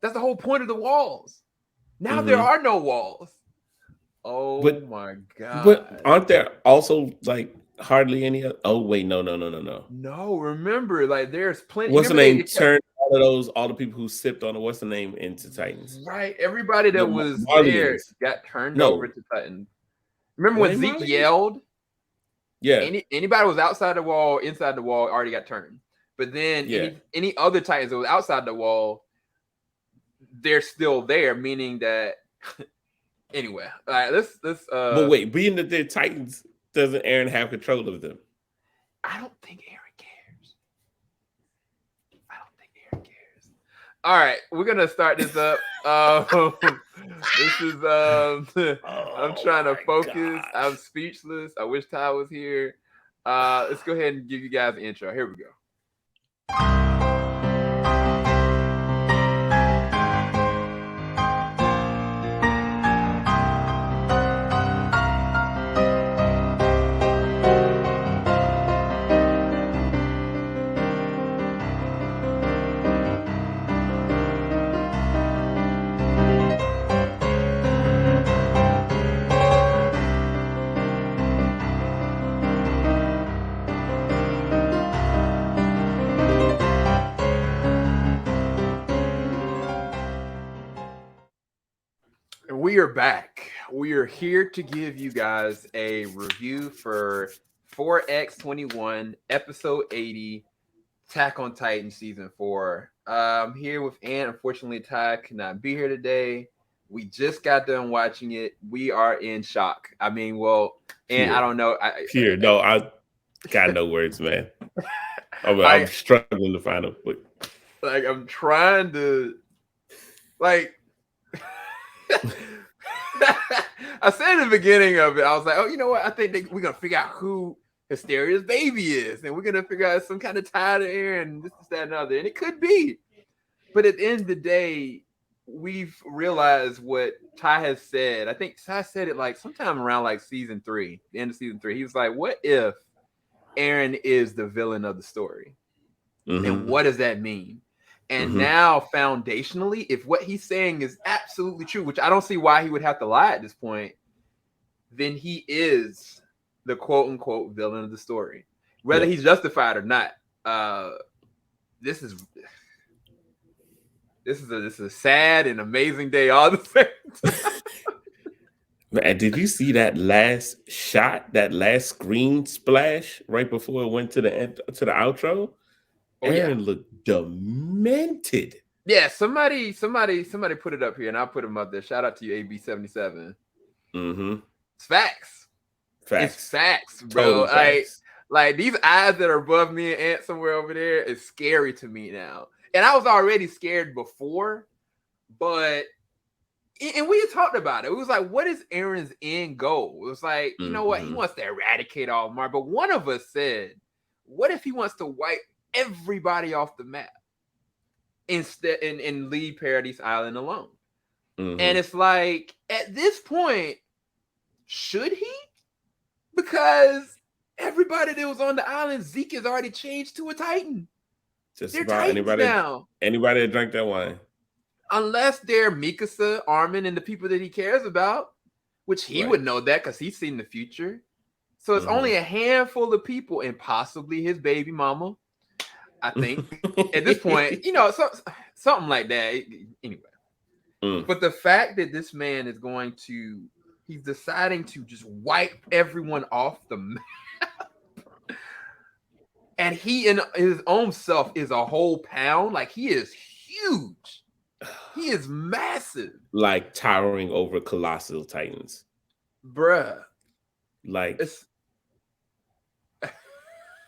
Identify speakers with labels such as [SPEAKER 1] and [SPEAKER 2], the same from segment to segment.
[SPEAKER 1] That's the whole point of the walls. Now there
[SPEAKER 2] Mm-hmm.
[SPEAKER 1] are no walls. Oh
[SPEAKER 2] But
[SPEAKER 1] my
[SPEAKER 2] but
[SPEAKER 1] god.
[SPEAKER 2] aren't there also like hardly any? Oh wait, no.
[SPEAKER 1] No, remember, like there's plenty.
[SPEAKER 2] What's the
[SPEAKER 1] Remember, they
[SPEAKER 2] name?
[SPEAKER 1] it kept
[SPEAKER 2] Turned all the people who sipped on it. What's the name into Titans?
[SPEAKER 1] right. Everybody
[SPEAKER 2] The
[SPEAKER 1] that was there
[SPEAKER 2] Marlians.
[SPEAKER 1] got turned over
[SPEAKER 2] No,
[SPEAKER 1] to Titan. Remember
[SPEAKER 2] were
[SPEAKER 1] when
[SPEAKER 2] they
[SPEAKER 1] Zeke
[SPEAKER 2] Marlians?
[SPEAKER 1] yelled?
[SPEAKER 2] Yeah,
[SPEAKER 1] Anybody was outside the wall, inside the wall, already got turned. But then
[SPEAKER 2] yeah.
[SPEAKER 1] any other Titans that was outside the wall, they're still there, meaning that anyway. All right, let's
[SPEAKER 2] But wait, being that they're Titans, doesn't Aaron have control of them?
[SPEAKER 1] I don't think Aaron cares. I don't think Aaron cares. All right, we're gonna start this up. This is I'm
[SPEAKER 2] Oh
[SPEAKER 1] trying to
[SPEAKER 2] my
[SPEAKER 1] focus. I'm
[SPEAKER 2] gosh.
[SPEAKER 1] speechless. I wish Ty was here. Let's go ahead and give you guys an intro. Here we go. We are back. We are here to give you guys a review for 4X21 episode 80 Attack on Titan season 4. I'm here with Ann. Unfortunately, Ty could not be here today. We just got done watching it. We are in shock. I mean, well, and I
[SPEAKER 2] Pure,
[SPEAKER 1] don't know.
[SPEAKER 2] pure. No, I got no words, man. I'm
[SPEAKER 1] I
[SPEAKER 2] struggling to find them. But
[SPEAKER 1] like I'm trying to like I said in the beginning of it, I was like, oh, you know what? I think we're gonna figure out who Hysteria's baby is, and we're gonna figure out some kind of tie to Eren, this, that, and other. And it could be. But at the end of the day, we've realized what Ty has said. I think Ty said it like sometime around like season 3, the end of season 3. He was like, what if Eren is the villain of the story? And
[SPEAKER 2] mm-hmm,
[SPEAKER 1] what does that mean? And
[SPEAKER 2] mm-hmm.
[SPEAKER 1] now, foundationally, if what he's saying is absolutely true, which I don't see why he would have to lie at this point, then he is the quote unquote villain of the story, whether
[SPEAKER 2] Yeah.
[SPEAKER 1] he's justified or not. Uh, this is this is a sad and amazing day all the same.
[SPEAKER 2] Man, did you see that last shot, that last screen splash right before it went to the end, to the outro?
[SPEAKER 1] Oh yeah,
[SPEAKER 2] Aaron looked demented.
[SPEAKER 1] yeah. Somebody put it up here, and I'll put him up there. Shout out to you, AB77.
[SPEAKER 2] Mm-hmm.
[SPEAKER 1] It's facts. It's
[SPEAKER 2] Facts.
[SPEAKER 1] facts, bro.
[SPEAKER 2] Total facts.
[SPEAKER 1] Like these eyes that are above me and Ant somewhere over there is scary to me now. And I was already scared before, but and we had talked about it. It was like, what is Aaron's end goal? It was like, you know what? He
[SPEAKER 2] Mm-hmm.
[SPEAKER 1] wants to eradicate all of Mars. But one of us said, what if he wants to wipe everybody off the map instead and leave Paradise Island alone?
[SPEAKER 2] Mm-hmm.
[SPEAKER 1] And it's like, at this point, should he? Because everybody that was on the island, Zeke has already changed to a Titan.
[SPEAKER 2] Just
[SPEAKER 1] They're
[SPEAKER 2] about
[SPEAKER 1] Titans now.
[SPEAKER 2] anybody that drank that wine.
[SPEAKER 1] Unless they're Mikasa, Armin, and the people that he cares about, which he
[SPEAKER 2] Right.
[SPEAKER 1] would know that because he's seen the future. So it's
[SPEAKER 2] Mm-hmm.
[SPEAKER 1] only a handful of people and possibly his baby mama, I think. At this point, something like that. Anyway.
[SPEAKER 2] Mm.
[SPEAKER 1] But the fact that this man is he's deciding to just wipe everyone off the map. And he in his own self is a whole pound. Like he is huge. He is massive.
[SPEAKER 2] Like towering over colossal titans.
[SPEAKER 1] Bruh.
[SPEAKER 2] Like
[SPEAKER 1] It's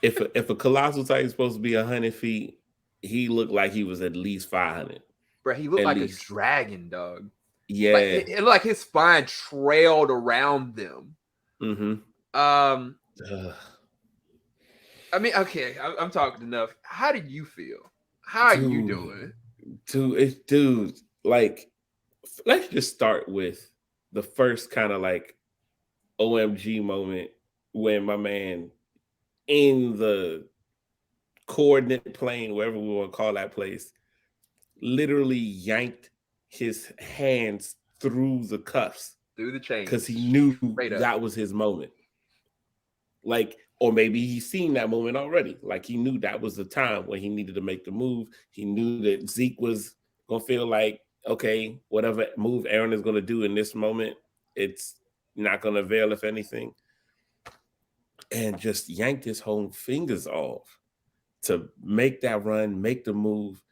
[SPEAKER 2] if a colossal titan is supposed to be 100 feet, he looked like he was at least 500.
[SPEAKER 1] bruh, he looked
[SPEAKER 2] At
[SPEAKER 1] like a
[SPEAKER 2] least.
[SPEAKER 1] dragon, dog. Like
[SPEAKER 2] Yeah.
[SPEAKER 1] it looked like his spine trailed around them.
[SPEAKER 2] Mm-hmm.
[SPEAKER 1] Um,
[SPEAKER 2] Ugh.
[SPEAKER 1] I mean, okay, I'm talking enough. How do you feel? How are you
[SPEAKER 2] Dude,
[SPEAKER 1] doing?
[SPEAKER 2] dude, like, let's just start with the first kind of like OMG moment when my man in the coordinate plane, wherever we want to call that place, literally yanked his hands through the cuffs
[SPEAKER 1] through the chain
[SPEAKER 2] because he knew
[SPEAKER 1] straight up.
[SPEAKER 2] that was his moment. Like, or maybe he's seen that moment already. Like, he knew that was the time when he needed to make the move. He knew that Zeke was gonna feel like, okay, whatever move Eren is gonna do in this moment, it's not gonna avail, if anything. And just yanked his whole fingers off to make that run, make the move,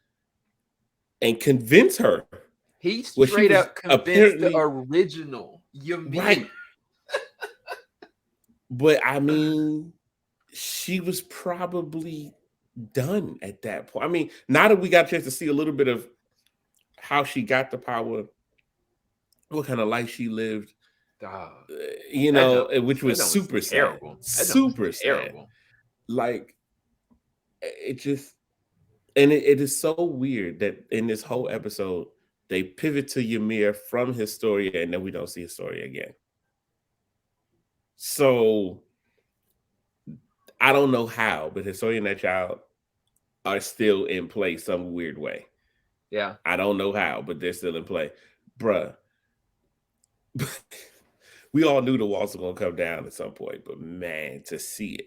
[SPEAKER 2] and convince her.
[SPEAKER 1] He straight up convinced the original Ymir.
[SPEAKER 2] Right. But I mean, she was probably done at that point. I mean, now that we got a chance to see a little bit of how she got the power, what kind of life she lived, you know, which was super terrible. Super sad. Like, it just, and it is so weird that in this whole episode, they pivot to Ymir from Historia, and then we don't see Historia again. So I don't know how, but Historia and that child are still in play some weird way.
[SPEAKER 1] Yeah.
[SPEAKER 2] I don't know how, but they're still in play. Bruh. We all knew the walls were going to come down at some point, but man, to see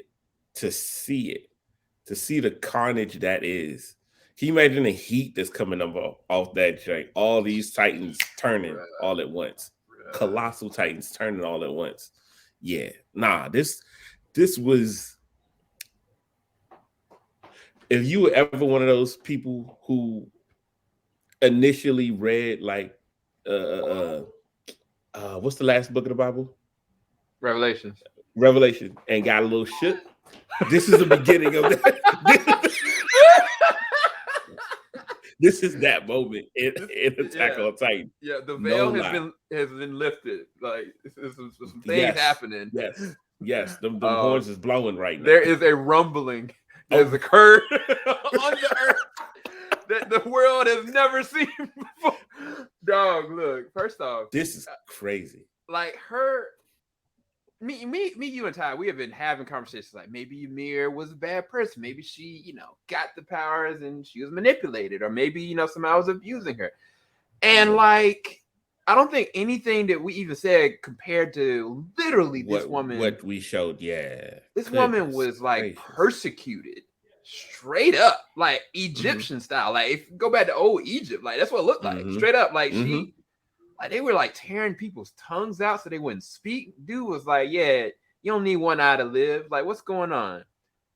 [SPEAKER 2] the carnage that is. Can you imagine the heat that's coming up off that joint? All these Titans turning all at once. Colossal Titans turning all at once. Yeah. Nah, this was... If you were ever one of those people who initially read like what's the last book of the Bible?
[SPEAKER 1] Revelation,
[SPEAKER 2] and got a little shook. This is the beginning of that. This is that moment in Attack on Titan.
[SPEAKER 1] Yeah, the veil has been lifted. Like, some things happening.
[SPEAKER 2] Yes. The horns is blowing right now.
[SPEAKER 1] There is a rumbling that has occurred on the earth that the world has never seen before. Dog, look. First off,
[SPEAKER 2] this is crazy.
[SPEAKER 1] Like, me, you and Ty, we have been having conversations like maybe Ymir was a bad person. Maybe she, got the powers and she was manipulated, or maybe, somehow was abusing her. And like, I don't think anything that we even said compared to literally this woman.
[SPEAKER 2] What we showed,
[SPEAKER 1] this woman was like persecuted straight up, like Egyptian style. Like, if you go back to old Egypt, like that's what it looked like. Straight up, like she. Like, they were like tearing people's tongues out so they wouldn't speak. Dude was like, yeah, you don't need one eye to live. Like, what's going on?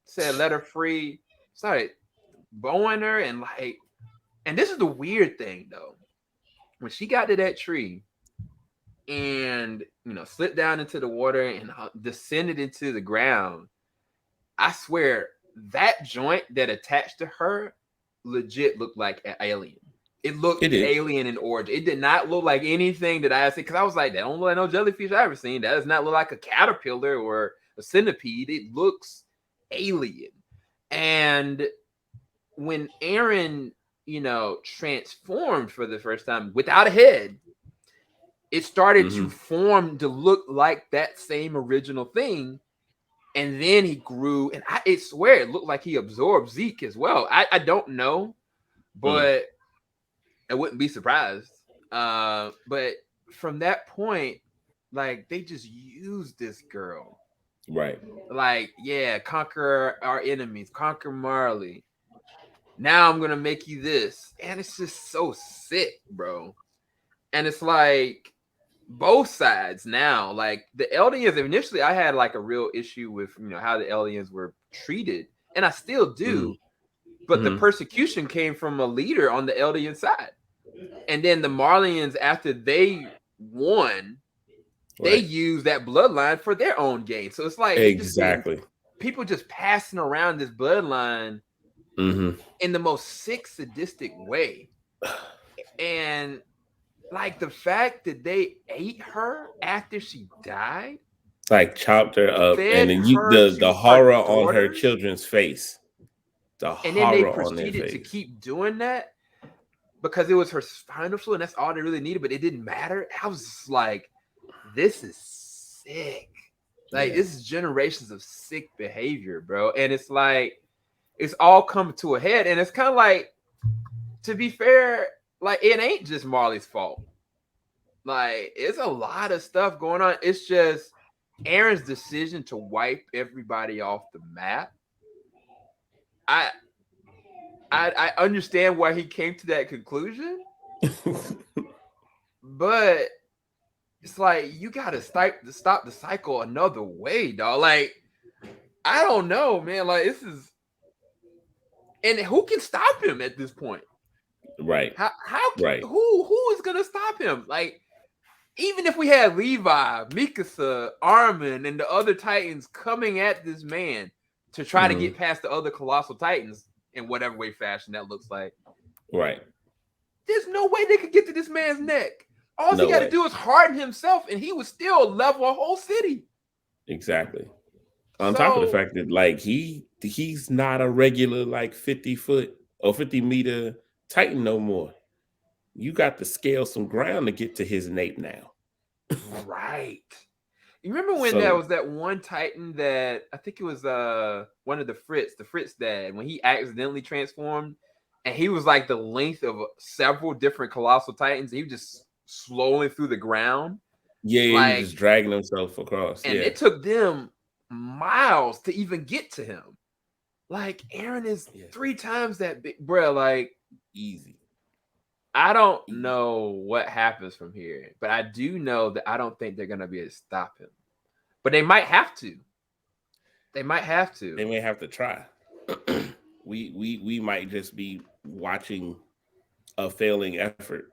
[SPEAKER 1] Said, let her free. Started bowing her and this is the weird thing though. When she got to that tree and, slipped down into the water and descended into the ground, I swear that joint that attached to her legit looked like an alien. It looked alien in origin. It did not look like anything that I had seen. Because I was like, that don't look like no jellyfish I ever seen. That does not look like a caterpillar or a centipede. It looks alien. And when Eren, transformed for the first time without a head, it started to form to look like that same original thing. And then he grew. And I swear it looked like he absorbed Zeke as well. I don't know. But... I wouldn't be surprised. But from that point, like, they just used this girl.
[SPEAKER 2] Right.
[SPEAKER 1] Like, conquer our enemies, conquer Marley. Now I'm going to make you this. And it's just so sick, bro. And it's like both sides now. Like, the Eldians, initially, I had like a real issue with, how the Eldians were treated. And I still do. But the persecution came from a leader on the Eldian side. And then the Marlians, after they won, they used that bloodline for their own gain. So it's like people just passing around this bloodline in the most sick, sadistic way. And like the fact that they ate her after she died,
[SPEAKER 2] like chopped her up, and then the horror on her children's face.
[SPEAKER 1] And then they proceeded to keep doing that because it was her spinal fluid, and that's all they really needed, but it didn't matter. I was just like, this is sick. Like, this is generations of sick behavior, bro. And it's like, it's all come to a head. And it's kind of like, to be fair, like it ain't just Marley's fault. Like it's a lot of stuff going on. It's just Eren's decision to wipe everybody off the map. I understand why he came to that conclusion, but it's like you gotta stop the cycle another way, dog. Like I don't know, man. Like this is, and who can stop him at this point?
[SPEAKER 2] Right.
[SPEAKER 1] How
[SPEAKER 2] Right.
[SPEAKER 1] who is gonna stop him? Like even if we had Levi, Mikasa, Armin, and the other Titans coming at this man to try to get past the other colossal Titans in whatever way fashion that looks like,
[SPEAKER 2] right?
[SPEAKER 1] There's no way they could get to this man's neck. All he got to do is harden himself, and he would still level a whole city.
[SPEAKER 2] Exactly. On top of the fact that like he's not a regular like 50-foot or 50-meter Titan no more. You got to scale some ground to get to his nape now.
[SPEAKER 1] Right. You remember when there was that one Titan that I think it was one of the Fritz dad, when he accidentally transformed and he was like the length of several different colossal Titans. He was just slowing through the ground.
[SPEAKER 2] Yeah,
[SPEAKER 1] like,
[SPEAKER 2] he was just dragging himself across.
[SPEAKER 1] And it took them miles to even get to him. Like Eren is 3 times that big, bro. Like
[SPEAKER 2] easy.
[SPEAKER 1] I don't know what happens from here, but I do know that I don't think they're gonna be able to stop him. But they might have to. They might have to.
[SPEAKER 2] They may have to try. we might just be watching a failing effort,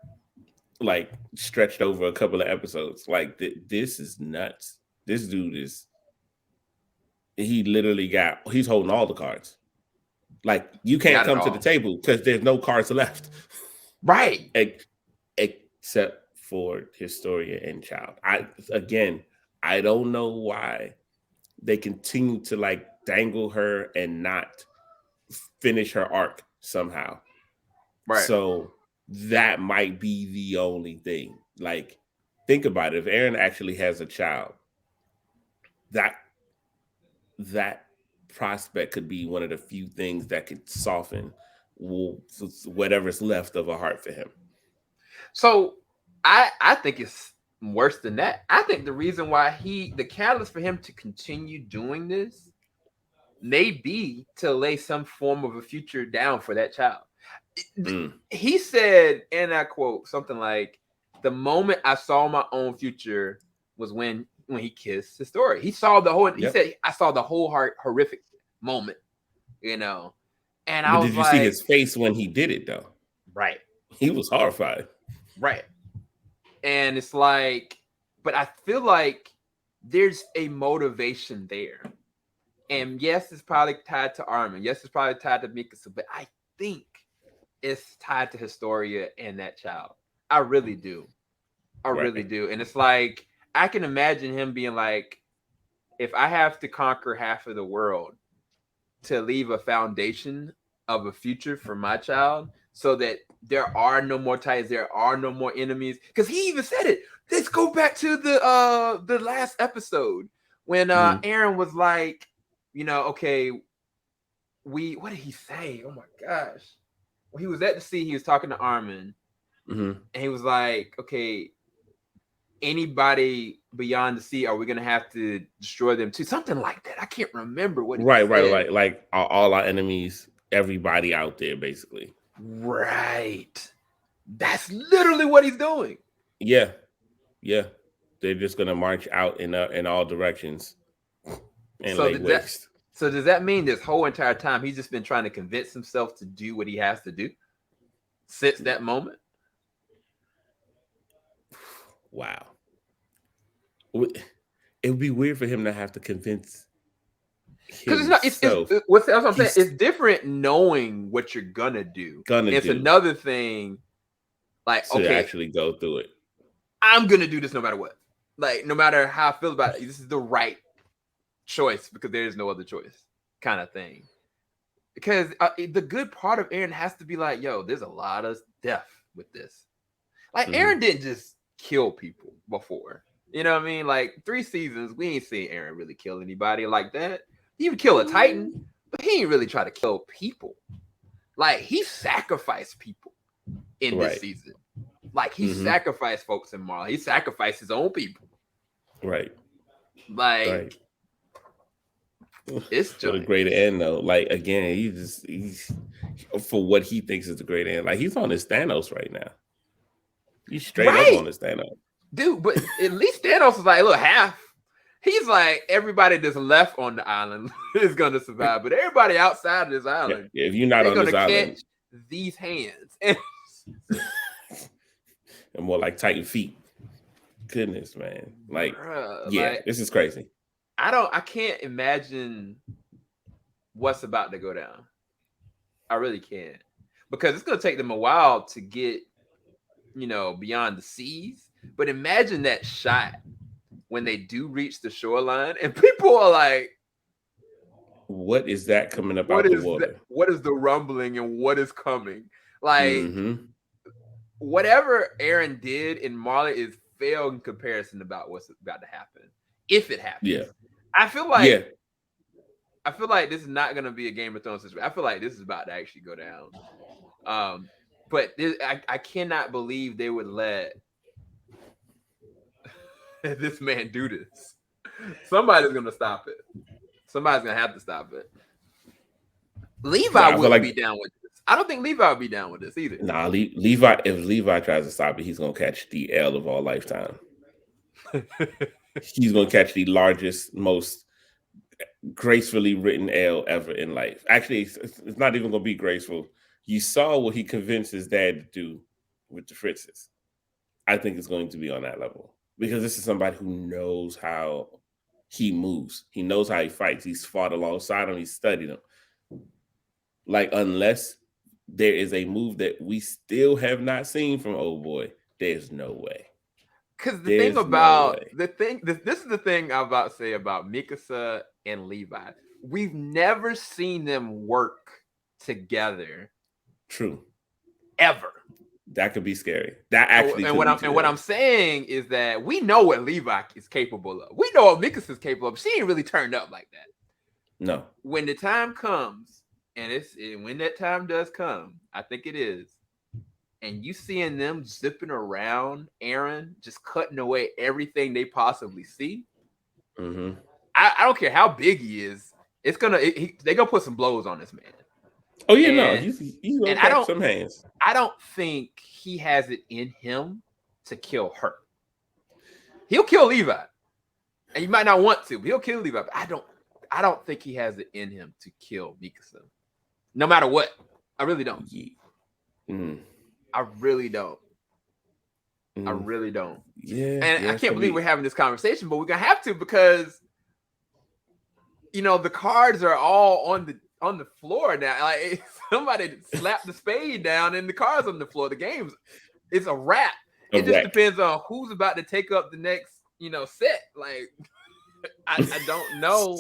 [SPEAKER 2] like stretched over a couple of episodes. Like this is nuts. This dude is. He's holding all the cards. Like you can't come to the table because there's no cards left.
[SPEAKER 1] Right.
[SPEAKER 2] Except for Historia and Child. I don't know why they continue to like dangle her and not finish her arc somehow.
[SPEAKER 1] Right.
[SPEAKER 2] So that might be the only thing. Like, think about it. If Eren actually has a child, that prospect could be one of the few things that could soften whatever's left of a heart for him.
[SPEAKER 1] So I think it's worse than that. I think the reason why the catalyst for him to continue doing this may be to lay some form of a future down for that child. He said, and I quote, something like, "The moment I saw my own future was when he kissed Historia." He saw the whole. He said, "I saw the whole horrific moment," And I was
[SPEAKER 2] did you see his face when he did it though?
[SPEAKER 1] Right.
[SPEAKER 2] He was horrified.
[SPEAKER 1] Right. And it's like, but I feel like there's a motivation there. And yes, it's probably tied to Armin. Yes, it's probably tied to Mikasa, but I think it's tied to Historia and that child. I really do. I really do. And it's like, I can imagine him being like, if I have to conquer half of the world to leave a foundation of a future for my child so that there are no more Titans, there are no more enemies. Because he even said it. Let's go back to the last episode when Eren was like, okay, what did he say? Oh my gosh. When he was at the sea, he was talking to Armin. And he was like, okay, anybody beyond the sea, are we gonna have to destroy them too? Something like that. I can't remember what he said.
[SPEAKER 2] Right. Like all our enemies, everybody out there, basically.
[SPEAKER 1] Right. That's literally what he's doing.
[SPEAKER 2] Yeah. They're just gonna march out in all directions and lay waste.
[SPEAKER 1] So does that mean this whole entire time he's just been trying to convince himself to do what he has to do since that moment?
[SPEAKER 2] Wow. It would be weird for him to have to convince himself.
[SPEAKER 1] Because that's what I'm saying. It's different knowing what you're gonna do. It's another thing, like,
[SPEAKER 2] to actually go through it.
[SPEAKER 1] I'm gonna do this no matter what. Like, no matter how I feel about it, this is the right choice because there is no other choice, kind of thing. Because the good part of Eren has to be like, yo, there's a lot of death with this. Like, Eren didn't just kill people before. You know what I mean? Like 3 seasons, we ain't seen Eren really kill anybody like that. He would kill a Titan, but he ain't really try to kill people. Like, he sacrificed people. in this
[SPEAKER 2] Right.
[SPEAKER 1] season. Like he sacrificed folks in Marley. He sacrificed his own people.
[SPEAKER 2] Right.
[SPEAKER 1] Like
[SPEAKER 2] Right.
[SPEAKER 1] it's
[SPEAKER 2] For the great end though. Like again, he's for what he thinks is the great end. Like he's on his Thanos right now. He's straight up on his Thanos.
[SPEAKER 1] Dude, but at least Thanos is like, look, half. He's like, everybody that's left on the island is gonna survive, but everybody outside of this island,
[SPEAKER 2] if you're not on this island,
[SPEAKER 1] catch these hands. And
[SPEAKER 2] more like Titan feet. Goodness, man. Like,
[SPEAKER 1] bruh,
[SPEAKER 2] yeah,
[SPEAKER 1] like,
[SPEAKER 2] this is crazy.
[SPEAKER 1] I can't imagine what's about to go down. I really can't. Because it's gonna take them a while to get, beyond the seas. But imagine that shot when they do reach the shoreline and people are like,
[SPEAKER 2] what is that coming up out the water?
[SPEAKER 1] What is the rumbling and what is coming? Like, whatever Eren did in Marley is failed in comparison about what's about to happen. If it happens.
[SPEAKER 2] Yeah.
[SPEAKER 1] I feel like this is not going to be a Game of Thrones situation. I feel like this is about to actually go down. But I cannot believe they would let this man do this. Somebody's going to stop it. Somebody's going to have to stop it. Levi wouldn't be down with this. I don't think Levi would be down with this either.
[SPEAKER 2] Nah, Levi. If Levi tries to stop it, he's going to catch the L of our lifetime. He's going to catch the largest, most gracefully written L ever in life. Actually, it's not even going to be graceful. You saw what he convinced his dad to do with the Fritzes. I think it's going to be on that level because this is somebody who knows how he moves. He knows how he fights. He's fought alongside him. He's studied him. Like, unless there is a move that we still have not seen from old boy, there's no way.
[SPEAKER 1] Because this is the thing I'm about to say about Mikasa and Levi. We've never seen them work together.
[SPEAKER 2] True.
[SPEAKER 1] Ever.
[SPEAKER 2] That could be scary. That actually.
[SPEAKER 1] And what I'm saying is that we know what Levi is capable of. We know what Mikasa is capable of. She ain't really turned up like that.
[SPEAKER 2] No.
[SPEAKER 1] When the time comes, and when that time does come, I think it is. And you seeing them zipping around Eren, just cutting away everything they possibly see.
[SPEAKER 2] Mm-hmm.
[SPEAKER 1] I don't care how big he is. They're gonna put some blows on this man.
[SPEAKER 2] Oh yeah, no, he's gonna catch some hands.
[SPEAKER 1] I don't think he has it in him to kill her. He'll kill Levi, and you might not want to, but he'll kill Levi. But I don't think he has it in him to kill Mikasa, no matter what. I really don't.
[SPEAKER 2] Yeah. Mm.
[SPEAKER 1] I really don't. I really don't.
[SPEAKER 2] Yeah.
[SPEAKER 1] And I can't believe we're having this conversation, but we're gonna have to because the cards are all on the floor now. Like somebody slapped the spade down and the cards on the floor. The game's it's a wrap. It just depends on who's about to take up the next, set. Like I don't know.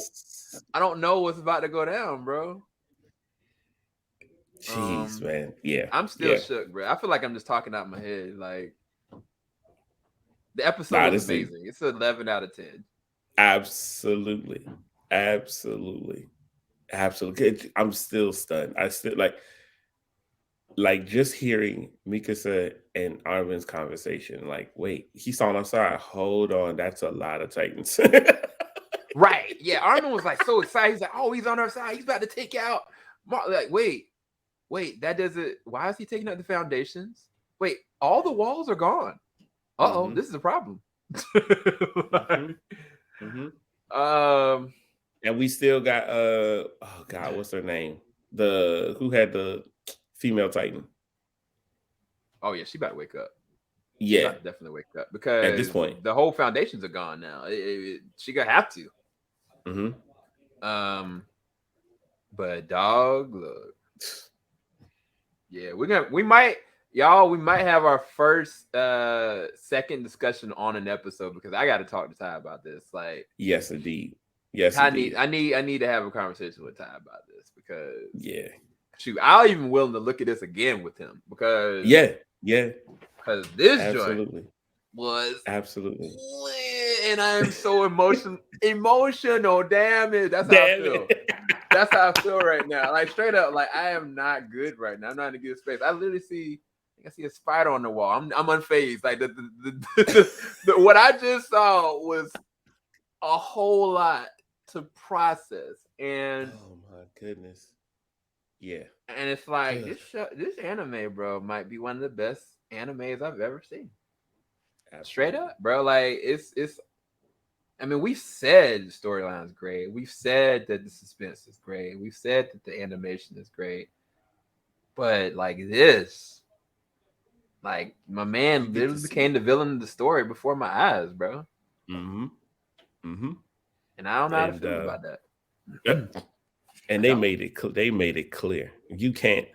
[SPEAKER 1] I don't know what's about to go down, bro.
[SPEAKER 2] Jeez, man. Yeah.
[SPEAKER 1] I'm still shook, bro. I feel like I'm just talking out my head. Like the episode is amazing. It's 11 out of 10.
[SPEAKER 2] Absolutely. I'm still stunned. I still like just hearing Mikasa and Armin's conversation. Like, wait, he's on our side. Hold on, that's a lot of Titans.
[SPEAKER 1] Right. Yeah. Armin was like so excited. He's like, oh, he's on our side. He's about to take out like, wait, that doesn't. Why is he taking out the foundations? Wait, all the walls are gone. This is a problem.
[SPEAKER 2] And we still got oh God, what's her name? Who had the female Titan?
[SPEAKER 1] Oh yeah, she about to wake up.
[SPEAKER 2] Yeah,
[SPEAKER 1] definitely wake up because
[SPEAKER 2] at this point
[SPEAKER 1] the whole foundations are gone now. She gonna have to. But dog, look. Yeah, we might have our first second discussion on an episode because I got to talk to Ty about this. Like,
[SPEAKER 2] yes, indeed. Yes,
[SPEAKER 1] I need to have a conversation with Ty about this because shoot, I'll even willing to look at this again with him because because this joint was
[SPEAKER 2] absolutely,
[SPEAKER 1] and I am so emotional. Damn it, that's how I feel. That's how I feel right now. Like straight up, like I am not good right now. I'm not in a good space. I literally see I see a spider on the wall. I'm unfazed. Like what I just saw was a whole lot to process, and
[SPEAKER 2] oh my goodness, yeah,
[SPEAKER 1] and it's like this anime, bro, might be one of the best animes I've ever seen.
[SPEAKER 2] absolutely.
[SPEAKER 1] Straight up, bro. Like it's. I mean, we've said the storyline is great. We've said that the suspense is great. We've said that the animation is great. But like this, like my man literally became the villain of the story before my eyes, bro.
[SPEAKER 2] Mm-hmm. Mm-hmm.
[SPEAKER 1] And I don't know how to feel about that.
[SPEAKER 2] And they made it. They made it clear. You can't.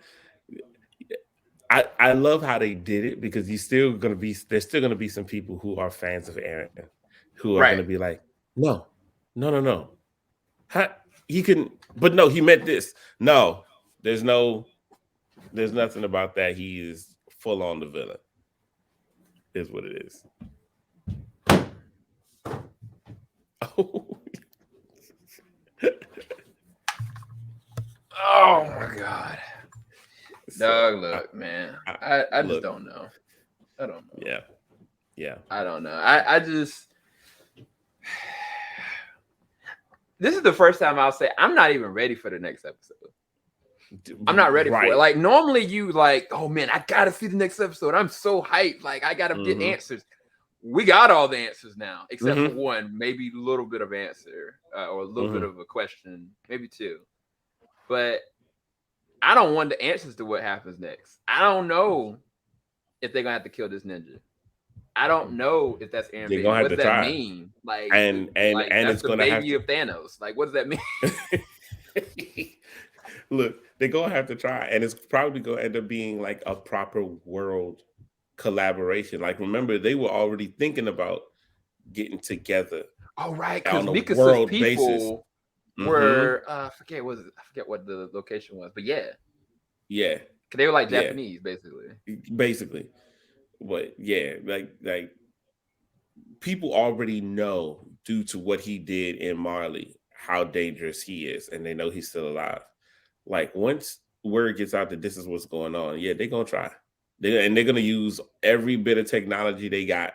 [SPEAKER 2] I love how they did it because there's still gonna be some people who are fans of Eren who are gonna be like, no, no, no, no. He can, but no, he meant this. No, there's nothing about that. He is full on the villain. Is what it is. Oh.
[SPEAKER 1] Oh my god. Dog, look, man. I just don't know. I don't know.
[SPEAKER 2] Yeah. Yeah.
[SPEAKER 1] I don't know. I just this is the first time I'll say I'm not even ready for the next episode. I'm not ready for it. Like normally you like, oh man, I gotta see the next episode. I'm so hyped. Like I gotta get answers. We got all the answers now, except for one, maybe a little bit of answer or a little bit of a question, maybe two. But I don't want the answers to what happens next. I don't know if they're gonna have to kill this ninja. I don't know if that's Eren baby. What does that mean? Like,
[SPEAKER 2] and
[SPEAKER 1] that's
[SPEAKER 2] it's
[SPEAKER 1] the
[SPEAKER 2] gonna
[SPEAKER 1] baby of Thanos. Like, what does that mean?
[SPEAKER 2] Look, they're gonna have to try, and it's probably gonna end up being like a proper world collaboration. Like, remember, they were already thinking about getting together.
[SPEAKER 1] Oh, right, because
[SPEAKER 2] on a
[SPEAKER 1] Mikasa's
[SPEAKER 2] world
[SPEAKER 1] people
[SPEAKER 2] basis.
[SPEAKER 1] were I forget what the location was, but yeah, they were like Japanese,
[SPEAKER 2] basically. But yeah, like people already know due to what he did in Marley how dangerous he is, and they know he's still alive. Like once word gets out that this is what's going on, they're gonna try. They're gonna use every bit of technology they got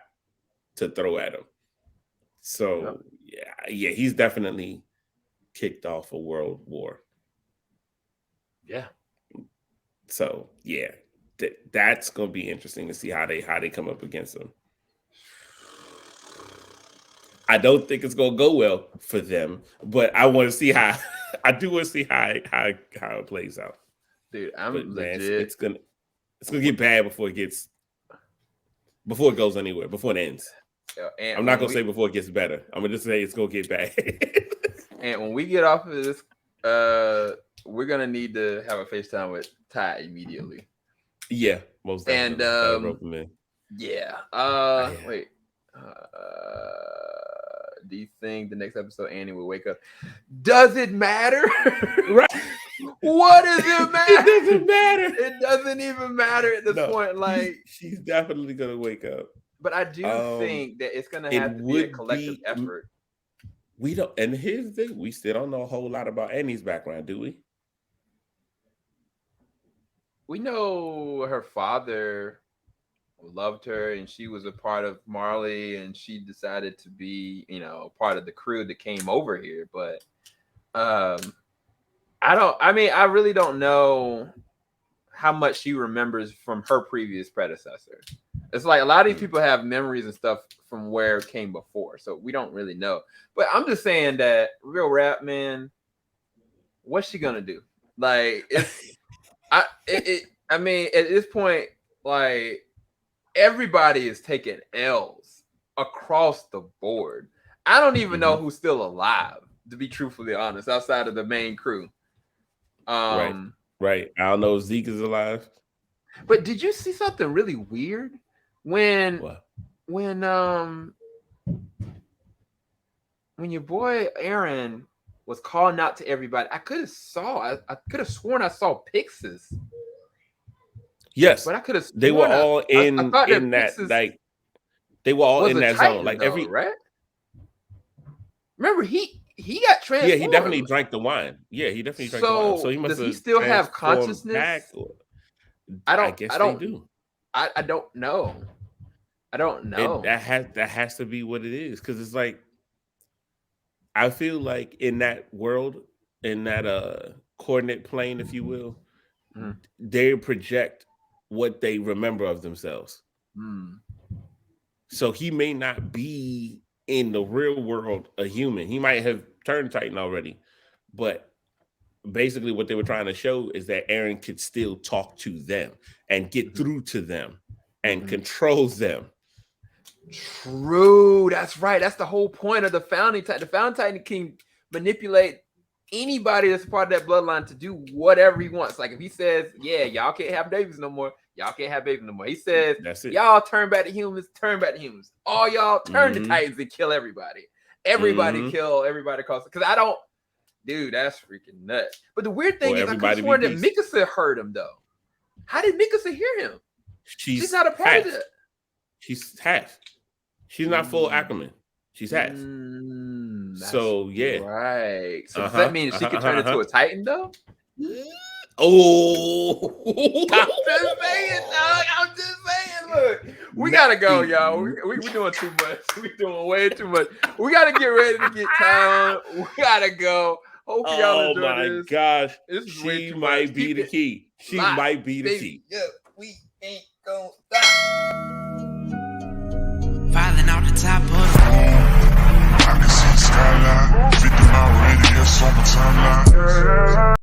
[SPEAKER 2] to throw at him. So yeah, he's definitely kicked off a world war.
[SPEAKER 1] Yeah.
[SPEAKER 2] So yeah, that's gonna be interesting to see how they come up against him. I don't think it's gonna go well for them, but I want to see how. I do want to see how it plays out.
[SPEAKER 1] Dude, legit.
[SPEAKER 2] Man, it's gonna get bad before it goes anywhere, before it ends. I'm not gonna say before it gets better. I'm gonna just say it's gonna get bad.
[SPEAKER 1] And when we get off of this, we're gonna need to have a FaceTime with Ty immediately.
[SPEAKER 2] Yeah, most definitely.
[SPEAKER 1] And wait. Do you think the next episode Annie will wake up? Does it matter?
[SPEAKER 2] Right.
[SPEAKER 1] What does it matter?
[SPEAKER 2] It doesn't matter.
[SPEAKER 1] It doesn't even matter at this point. Like
[SPEAKER 2] she's definitely gonna wake up.
[SPEAKER 1] But I do think that it's gonna have to be a collective effort.
[SPEAKER 2] We don't, and here's the thing: we still don't know a whole lot about Annie's background, do we?
[SPEAKER 1] We know her father loved her and she was a part of Marley and she decided to be, part of the crew that came over here. But I really don't know how much she remembers from her previous predecessor. It's like a lot of these people have memories and stuff from where it came before. So we don't really know. But I'm just saying that real rap, man, what's she gonna do? Like at this point, like everybody is taking L's across the board. I don't even know who's still alive, to be truthfully honest, outside of the main crew.
[SPEAKER 2] Right. I don't know if Zeke is alive.
[SPEAKER 1] But did you see something really weird when your boy Eren was calling out to everybody? I could have sworn I saw Pixis.
[SPEAKER 2] Yes,
[SPEAKER 1] but I could have.
[SPEAKER 2] They were all in that like they were all in that zone. Like
[SPEAKER 1] right. Remember he got transformed.
[SPEAKER 2] Yeah, he definitely drank the wine. Yeah, he definitely drank the wine. So he must.
[SPEAKER 1] Does he still have consciousness?
[SPEAKER 2] I guess they do.
[SPEAKER 1] I don't know. I don't know.
[SPEAKER 2] That has to be what it is, because it's like I feel like in that world, in that coordinate plane, if you will,
[SPEAKER 1] Mm.
[SPEAKER 2] they project what they remember of themselves.
[SPEAKER 1] Mm.
[SPEAKER 2] So he may not be in the real world a human. He might have turned Titan already, but basically what they were trying to show is that Eren could still talk to them and get through to them and control them.
[SPEAKER 1] True, that's right. That's the whole point of the founding titan. The founding titan can manipulate anybody that's part of that bloodline to do whatever he wants. Like if he says, "Yeah, y'all can't have babies no more," y'all can't have babies no more. He says,
[SPEAKER 2] That's it.
[SPEAKER 1] "Y'all turn back to humans, turn back to humans. All y'all turn to titans and kill everybody. Everybody kill everybody across." Because I don't, dude, that's freaking nuts. But the weird thing is, I could have sworn that Mikasa heard him though. How did Mikasa hear him? She's not a part of it.
[SPEAKER 2] She's half. She's not full Ackerman. She's half. So yeah,
[SPEAKER 1] right. So does that mean she can turn into a Titan though?
[SPEAKER 2] Oh,
[SPEAKER 1] I'm just saying, dog. I'm just saying. Look, we gotta go, y'all. We doing too much. We doing way too much. We gotta get ready to get time. We gotta go. Hope y'all enjoy this.
[SPEAKER 2] Oh my gosh,
[SPEAKER 1] this is
[SPEAKER 2] she might be the key. She might be the key.
[SPEAKER 1] Yeah, we ain't going.